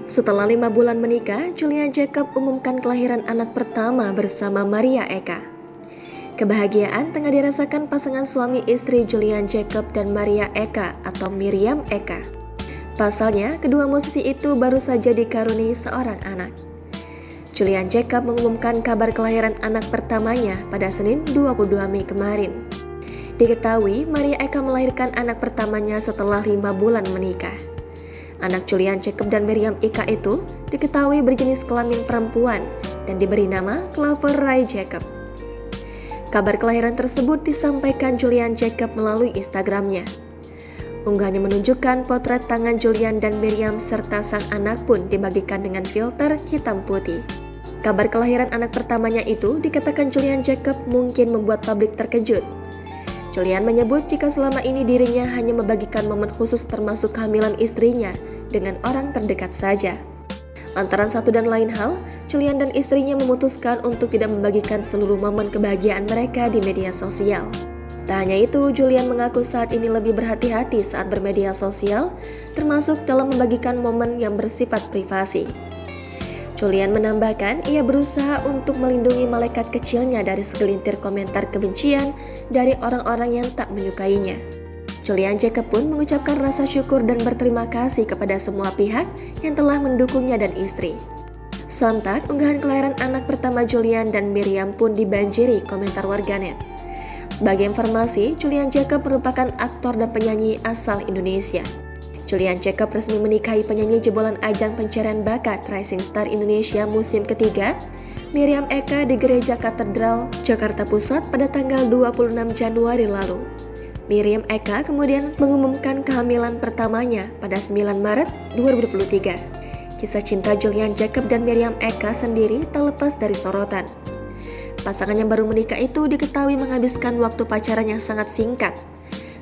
Setelah 5 bulan menikah, Julian Jacob umumkan kelahiran anak pertama bersama Maria Eka. Kebahagiaan tengah dirasakan pasangan suami istri Julian Jacob dan Maria Eka atau Miriam Eka. Pasalnya, kedua musisi itu baru saja dikaruniai seorang anak. Julian Jacob mengumumkan kabar kelahiran anak pertamanya pada Senin 22 Mei kemarin. Diketahui, Maria Eka melahirkan anak pertamanya setelah 5 bulan menikah. Anak Julian Jacob dan Miriam Eka itu diketahui berjenis kelamin perempuan dan diberi nama Clover Ray Jacob. Kabar kelahiran tersebut disampaikan Julian Jacob melalui Instagramnya. Unggahannya menunjukkan potret tangan Julian dan Miriam serta sang anak pun dibagikan dengan filter hitam putih. Kabar kelahiran anak pertamanya itu dikatakan Julian Jacob mungkin membuat publik terkejut. Julian menyebut jika selama ini dirinya hanya membagikan momen khusus termasuk kehamilan istrinya dengan orang terdekat saja. Lantaran satu dan lain hal, Julian dan istrinya memutuskan untuk tidak membagikan seluruh momen kebahagiaan mereka di media sosial. Tak hanya itu, Julian mengaku saat ini lebih berhati-hati saat bermedia sosial, termasuk dalam membagikan momen yang bersifat privasi. Julian menambahkan, ia berusaha untuk melindungi malaikat kecilnya dari segelintir komentar kebencian dari orang-orang yang tak menyukainya. Julian Jacob pun mengucapkan rasa syukur dan berterima kasih kepada semua pihak yang telah mendukungnya dan istri. Sontak, unggahan kelahiran anak pertama Julian dan Miriam pun dibanjiri komentar warganet. Sebagai informasi, Julian Jacob merupakan aktor dan penyanyi asal Indonesia. Julian Jacob resmi menikahi penyanyi jebolan ajang pencarian bakat Rising Star Indonesia musim ketiga, Miriam Eka di Gereja Katedral, Jakarta Pusat pada tanggal 26 Januari lalu. Miriam Eka kemudian mengumumkan kehamilan pertamanya pada 9 Maret 2023. Kisah cinta Julian Jacob dan Miriam Eka sendiri tak lepas dari sorotan. Pasangan yang baru menikah itu diketahui menghabiskan waktu pacaran yang sangat singkat.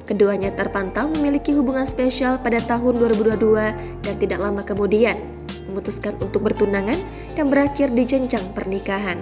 Keduanya terpantau memiliki hubungan spesial pada tahun 2022 dan tidak lama kemudian memutuskan untuk bertunangan dan berakhir di jenjang pernikahan.